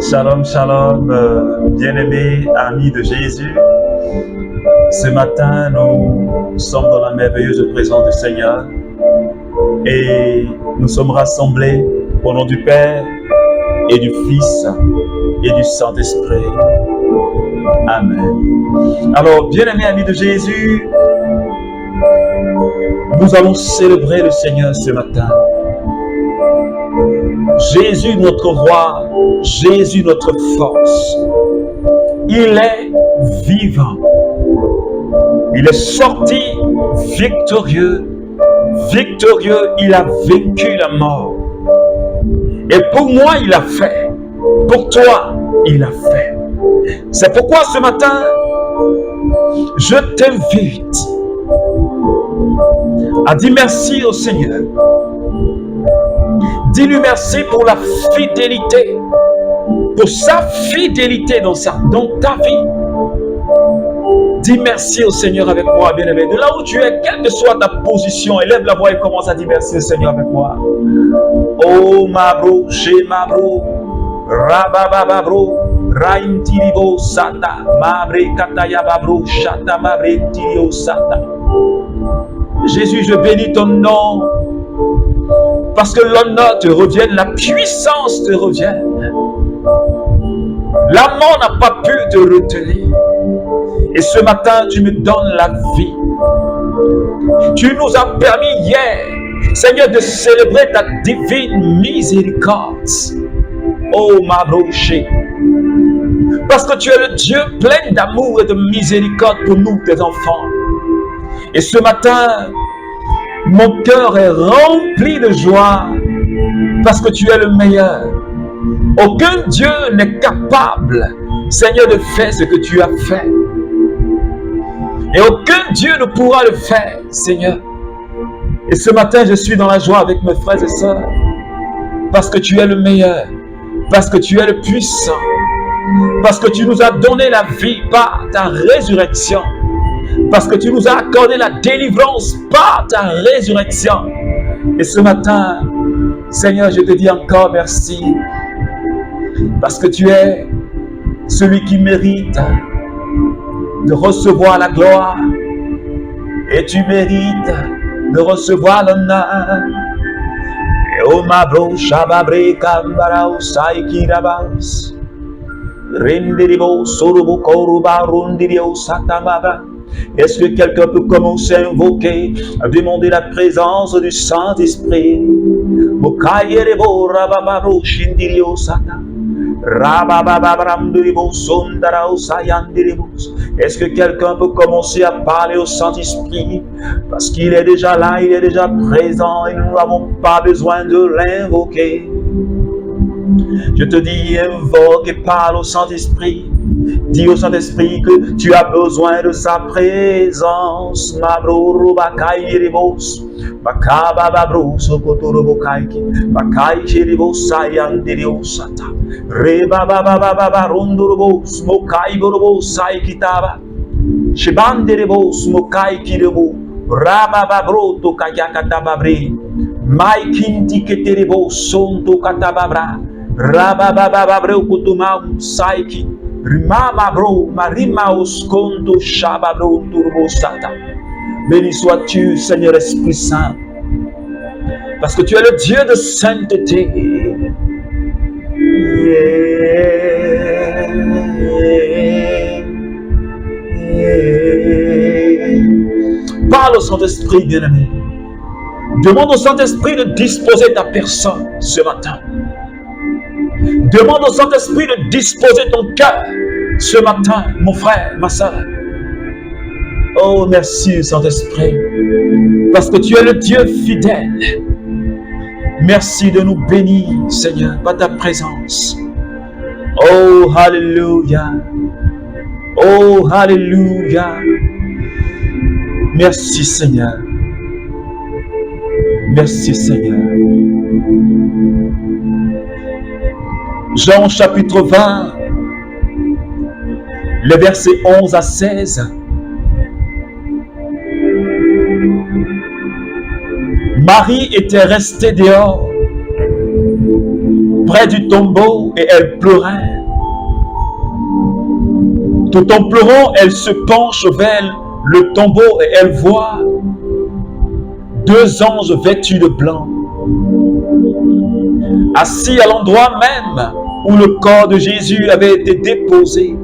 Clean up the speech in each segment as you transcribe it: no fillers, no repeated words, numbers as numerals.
Shalom, shalom, bien-aimés, amis de Jésus. Ce matin, nous sommes dans la merveilleuse présence du Seigneur et nous sommes rassemblés au nom du Père et du Fils et du Saint-Esprit. Amen. Alors, bien-aimés, amis de Jésus, nous allons célébrer le Seigneur ce matin. Jésus notre roi, Jésus notre force, il est vivant, il est sorti victorieux, il a vaincu la mort. Et pour moi il a fait, pour toi il a fait. C'est pourquoi ce matin, je t'invite à dire merci au Seigneur. Dis-lui merci pour la fidélité, pour sa fidélité dans ta vie. Dis merci au Seigneur avec moi, bien-aimé. De là où tu es, quelle que soit ta position, élève la voix et commence à dire merci au Seigneur avec moi. Oh ma bro, chez ma bro, rababa bro, raim tiribo sata, mabre kataya babro, chata mabre tirio sata. Jésus, je bénis ton nom. Parce que l'honneur te revienne, la puissance te revienne. La mort n'a pas pu te retenir. Et ce matin, tu me donnes la vie. Tu nous as permis hier, Seigneur, de célébrer ta divine miséricorde. Oh, ma brochée. Parce que tu es le Dieu plein d'amour et de miséricorde pour nous, tes enfants. Et ce matin, mon cœur est rempli de joie parce que tu es le meilleur. Aucun Dieu n'est capable, Seigneur, de faire ce que tu as fait. Et aucun Dieu ne pourra le faire, Seigneur. Et ce matin, je suis dans la joie avec mes frères et sœurs parce que tu es le meilleur, parce que tu es le puissant, parce que tu nous as donné la vie par ta résurrection. Parce que tu nous as accordé la délivrance par ta résurrection. Et ce matin, Seigneur, je te dis encore merci. Parce que tu es celui qui mérite de recevoir la gloire. Et tu mérites de recevoir l'honneur. Et oh ma bro, shababre kambarao saikirabas. Rendiribo sorubo koruba rundirio satamaba. Est-ce que quelqu'un peut commencer à invoquer, à demander la présence du Saint-Esprit? Est-ce que quelqu'un peut commencer à parler au Saint-Esprit? Parce qu'il est déjà là, il est déjà présent et nous n'avons pas besoin de l'invoquer. Je te dis, invoque et parle au Saint-Esprit. Dis au Saint-Esprit que tu as besoin de sa présence. Mabro bakai ribos, bakaba babro sokotoro bokaiki, bakai ribos sayandirio sata. Reba baba baba rondorobos, mokai borobos saikitaba. Shibandiribos mokai kirebo, raba babro to kayakata babre. Mai kinti keterebo sonto katababra. Raba baba babre kutumau saiki. Rimama bro, marima oskonto shababro turbo sata. Béni sois-tu, Seigneur Esprit Saint, parce que tu es le Dieu de sainteté. Parle au Saint-Esprit, bien-aimé. Demande au Saint-Esprit de disposer ta personne ce matin. Demande au Saint-Esprit de disposer ton cœur ce matin, mon frère, ma soeur. Oh, merci Saint-Esprit, parce que tu es le Dieu fidèle. Merci de nous bénir, Seigneur, par ta présence. Oh, Alléluia. Oh, Alléluia. Merci, Seigneur. Merci, Seigneur. Jean chapitre 20, les versets 11 à 16. Marie était restée dehors, près du tombeau, et elle pleurait. Tout en pleurant, elle se penche vers le tombeau et elle voit deux anges vêtus de blanc, assis à l'endroit même où le corps de Jésus avait été déposé,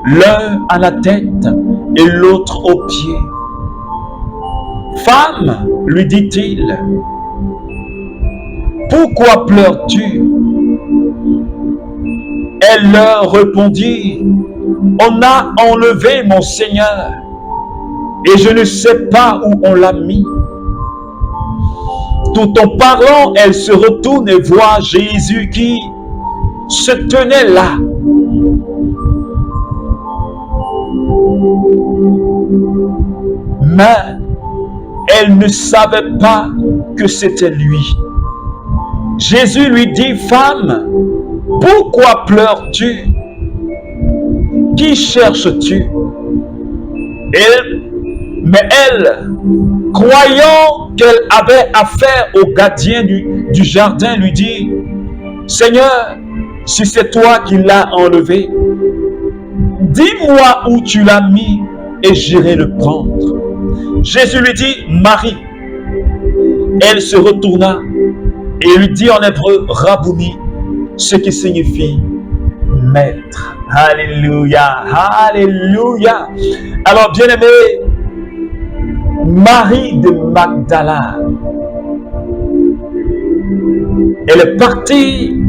l'un à la tête et l'autre aux pieds. « Femme, lui dit-il, pourquoi pleures-tu » Elle leur répondit, « On a enlevé mon Seigneur, et je ne sais pas où on l'a mis. » Tout en parlant, elle se retourne et voit Jésus qui se tenait là. Mais elle ne savait pas que c'était lui. Jésus lui dit, « Femme, pourquoi pleures-tu? Qui cherches-tu? » Mais elle, croyant qu'elle avait affaire au gardien du jardin, lui dit, « Seigneur, si c'est toi qui l'as enlevé, dis-moi où tu l'as mis et j'irai le prendre. » Jésus lui dit, « Marie. » Elle se retourna et lui dit en hébreu, « Rabouni », ce qui signifie maître. Alléluia, alléluia. Alors, bien-aimé, Marie de Magdala, elle est partie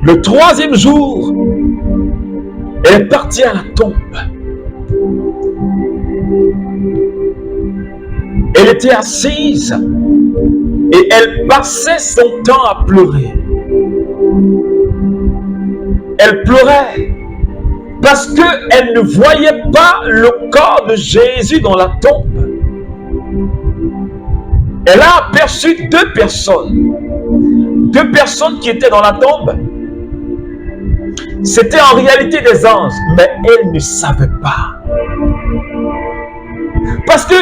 le troisième jour, elle est partie à la tombe. Elle était assise et elle passait son temps à pleurer. Elle pleurait parce qu'elle ne voyait pas le corps de Jésus dans la tombe. Elle a aperçu deux personnes qui étaient dans la tombe. C'était en réalité des anges, mais elle ne savait pas. Parce que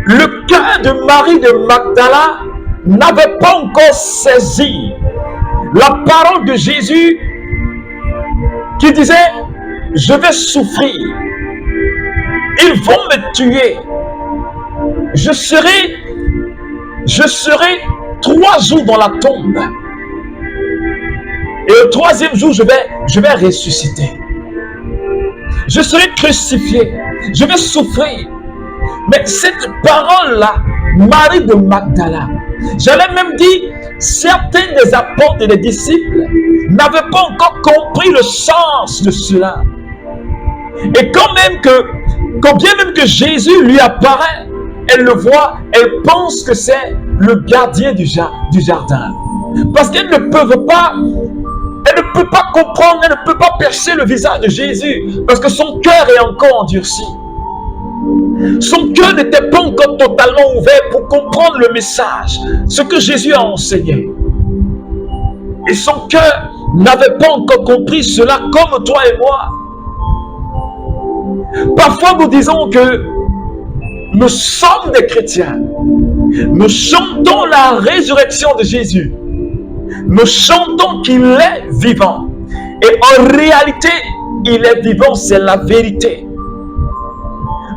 le cœur de Marie de Magdala n'avait pas encore saisi la parole de Jésus qui disait, « Je vais souffrir, ils vont me tuer, je serai 3 jours dans la tombe, et le 3e jour, je vais ressusciter. Je serai crucifié, je vais souffrir. » Mais cette parole-là, Marie de Magdala, j'allais même dire, certains des apôtres et des disciples n'avaient pas encore compris le sens de cela. Et quand bien même que Jésus lui apparaît, elle le voit, elle pense que c'est le gardien du jardin. Parce qu'elle ne peut pas comprendre, elle ne peut pas percer le visage de Jésus, parce que son cœur est encore endurci. Son cœur n'était pas encore totalement ouvert pour comprendre le message, ce que Jésus a enseigné. Et son cœur n'avait pas encore compris cela comme toi et moi. Parfois nous disons que nous sommes des chrétiens. Nous chantons la résurrection de Jésus. Nous chantons qu'il est vivant. Et en réalité, il est vivant, c'est la vérité.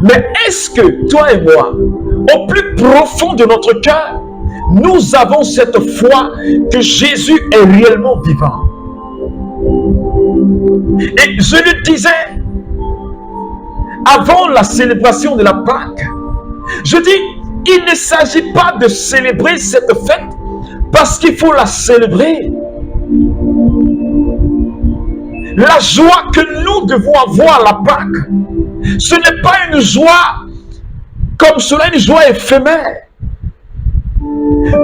Mais est-ce que toi et moi, au plus profond de notre cœur, nous avons cette foi que Jésus est réellement vivant? Et je le disais avant la célébration de la Pâque, je dis, il ne s'agit pas de célébrer cette fête parce qu'il faut la célébrer. La joie que nous devons avoir à la Pâque, ce n'est pas une joie comme cela, une joie éphémère.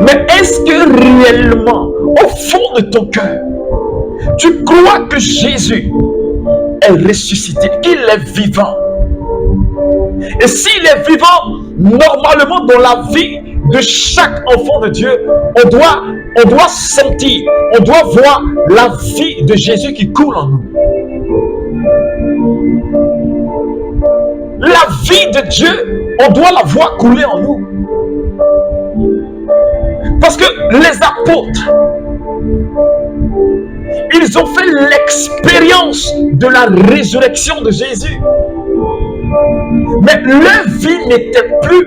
Mais est-ce que réellement, au fond de ton cœur, tu crois que Jésus est ressuscité, qu'il est vivant? Et s'il est vivant, normalement dans la vie de chaque enfant de Dieu, on doit sentir, on doit voir la vie de Jésus qui coule en nous. La vie de Dieu, on doit la voir couler en nous. Parce que les apôtres, Ils ont fait l'expérience de la résurrection de Jésus. Mais leur vie n'était plus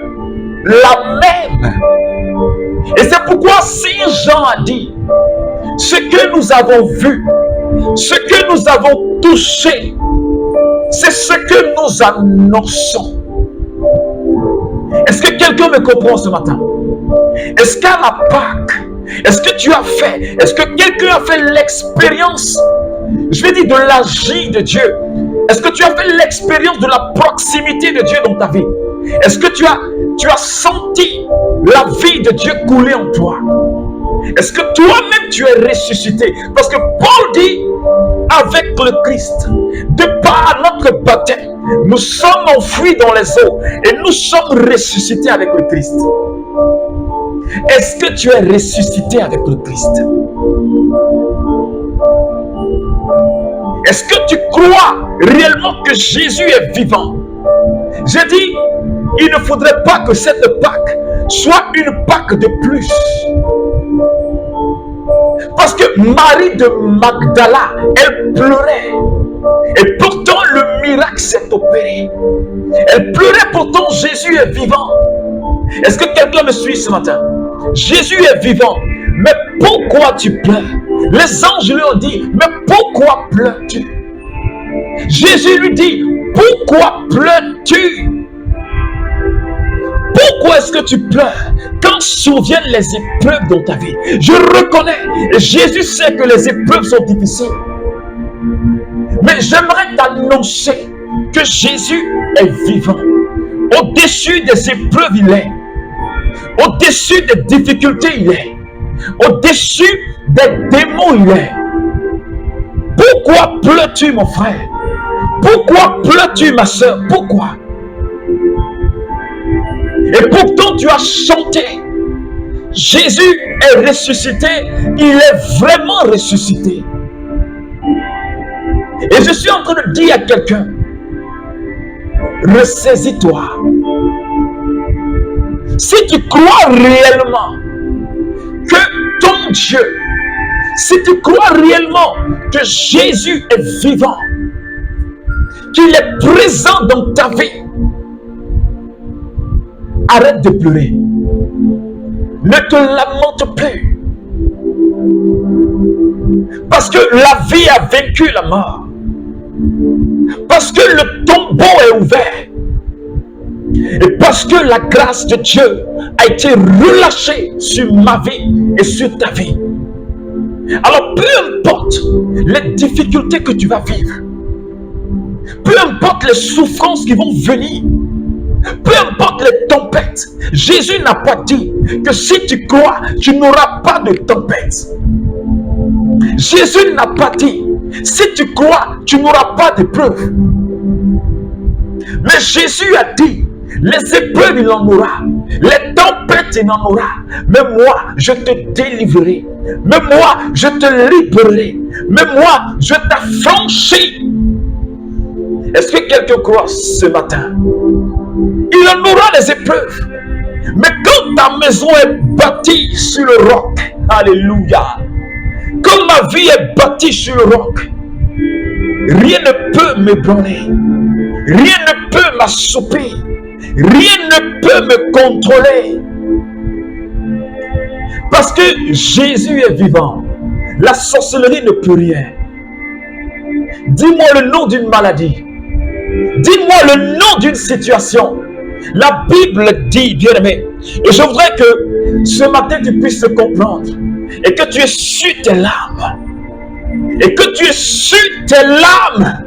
la même. Et c'est pourquoi Saint Jean a dit, ce que nous avons vu, ce que nous avons touché, c'est ce que nous annonçons. Est-ce que quelqu'un me comprend ce matin? Est-ce qu'à la Pâque, est-ce que tu as fait, est-ce que quelqu'un a fait l'expérience, je vais dire, de l'agir de Dieu? Est-ce que tu as fait l'expérience de la proximité de Dieu dans ta vie? Est-ce que tu as senti la vie de Dieu couler en toi? Est-ce que toi-même tu es ressuscité? Parce que Paul dit, avec le Christ, de par notre baptême, nous sommes enfouis dans les eaux et nous sommes ressuscités avec le Christ. Est-ce que tu es ressuscité avec le Christ? Est-ce que tu crois réellement que Jésus est vivant? J'ai dit, il ne faudrait pas que cette Pâque soit une Pâque de plus. Parce que Marie de Magdala, elle pleurait. Et pourtant, le miracle s'est opéré. Elle pleurait, pourtant Jésus est vivant. Est-ce que quelqu'un me suit ce matin? Jésus est vivant. Mais pourquoi tu pleures? Les anges lui ont dit, mais pourquoi pleures-tu? Jésus lui dit, pourquoi pleures-tu? Pourquoi est-ce que tu pleures quand surviennent les épreuves dans ta vie? Je reconnais, et Jésus sait que les épreuves sont difficiles. Mais j'aimerais t'annoncer que Jésus est vivant. Au-dessus des épreuves, il est. Au-dessus des difficultés, il est. Au-dessus des démons, il est. Pourquoi pleures-tu, mon frère? Pourquoi pleures-tu, ma soeur? Pourquoi? Et pourtant, tu as chanté. Jésus est ressuscité. Il est vraiment ressuscité. Et je suis en train de dire à quelqu'un, ressaisis-toi. Si tu crois réellement que ton Dieu, si tu crois réellement que Jésus est vivant, qu'il est présent dans ta vie, arrête de pleurer. Ne te lamente plus. Parce que la vie a vaincu la mort. Parce que le tombeau est ouvert. Et parce que la grâce de Dieu a été relâchée sur ma vie et sur ta vie. Alors peu importe les difficultés que tu vas vivre, peu importe les souffrances qui vont venir, peu importe les tempêtes, Jésus n'a pas dit que si tu crois, tu n'auras pas de tempête. Jésus n'a pas dit, si tu crois, tu n'auras pas d'épreuve. Mais Jésus a dit, les épreuves, il en aura. Les tempêtes, il en aura. Mais moi, je te délivrerai. Mais moi, je te libérerai. Mais moi, je t'affranchis. Est-ce que quelqu'un croit ce matin? Il en aura des épreuves. Mais quand ta maison est bâtie sur le roc, alléluia, quand ma vie est bâtie sur le roc, rien ne peut m'ébranler, rien ne peut m'assoupir, rien ne peut me contrôler. Parce que Jésus est vivant. La sorcellerie ne peut rien. Dis-moi le nom d'une maladie. Dis-moi le nom d'une situation. La Bible dit, bien-aimé, et je voudrais que ce matin tu puisses comprendre et que tu aies su tes larmes. Et que tu aies su tes larmes.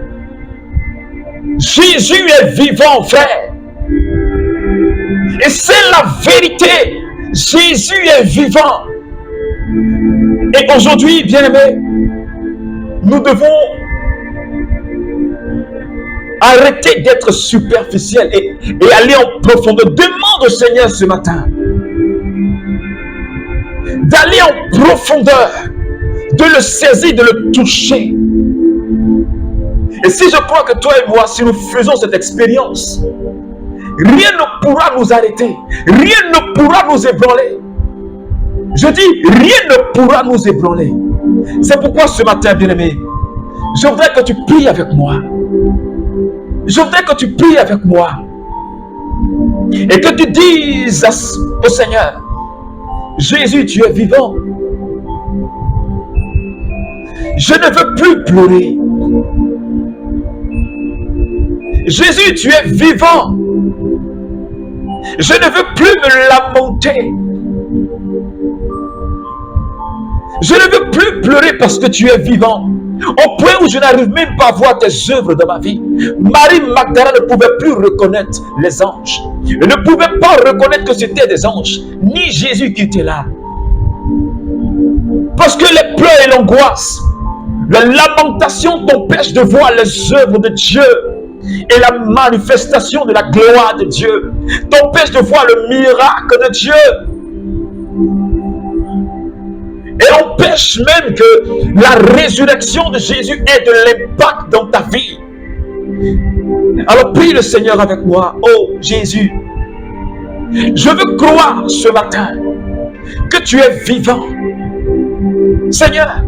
Jésus est vivant, frère. Et c'est la vérité. Jésus est vivant. Et aujourd'hui, bien-aimés, nous devons arrêter d'être superficiels et aller en profondeur. Demande au Seigneur ce matin d'aller en profondeur, de le saisir, de le toucher. Et si je crois que toi et moi, si nous faisons cette expérience, rien ne pourra nous arrêter, rien ne pourra nous ébranler. Je dis, rien ne pourra nous ébranler. C'est pourquoi ce matin, bien-aimé, je voudrais que tu pries avec moi. Je voudrais que tu pries avec moi. Et que tu dises au Seigneur, Jésus, tu es vivant. Je ne veux plus pleurer. Jésus, tu es vivant. Je ne veux plus me lamenter. Je ne veux plus pleurer parce que tu es vivant. Au point où je n'arrive même pas à voir tes œuvres dans ma vie. Marie Magdala ne pouvait plus reconnaître les anges. Elle ne pouvait pas reconnaître que c'était des anges, ni Jésus qui était là. Parce que les pleurs et l'angoisse, la lamentation t'empêchent de voir les œuvres de Dieu et la manifestation de la gloire de Dieu, t'empêche de voir le miracle de Dieu. Et empêche même que la résurrection de Jésus ait de l'impact dans ta vie. Alors prie le Seigneur avec moi. Oh Jésus, je veux croire ce matin que tu es vivant. Seigneur,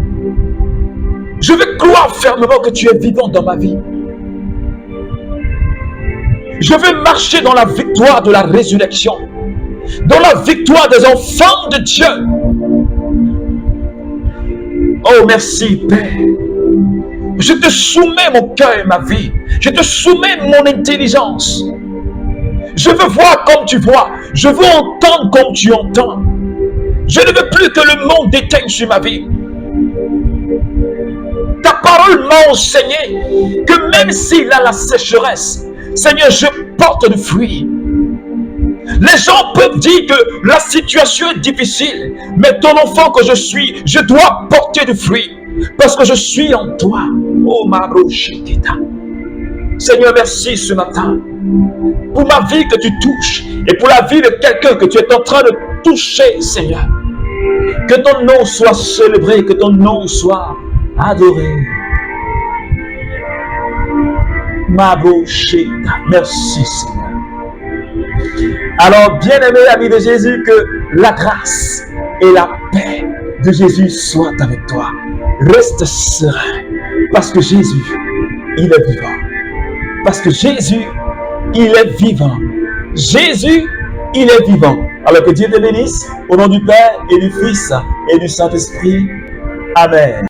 je veux croire fermement que tu es vivant dans ma vie. Je veux marcher dans la victoire de la résurrection, dans la victoire des enfants de Dieu. Oh, merci, Père. Je te soumets mon cœur et ma vie. Je te soumets mon intelligence. Je veux voir comme tu vois. Je veux entendre comme tu entends. Je ne veux plus que le monde déteigne sur ma vie. Ta parole m'a enseigné que même s'il a la sécheresse, Seigneur, je porte du fruit. Les gens peuvent dire que la situation est difficile, mais ton enfant que je suis, je dois porter du fruit parce que je suis en toi. Oh, ma rochekita. Seigneur, merci ce matin pour ma vie que tu touches et pour la vie de quelqu'un que tu es en train de toucher, Seigneur. Que ton nom soit célébré, que ton nom soit adoré. Ma rochekita. Merci, Seigneur. Alors, bien-aimé ami de Jésus, que la grâce et la paix de Jésus soient avec toi. Reste serein, parce que Jésus, il est vivant. Parce que Jésus, il est vivant. Jésus, il est vivant. Alors que Dieu te bénisse, au nom du Père et du Fils et du Saint-Esprit. Amen.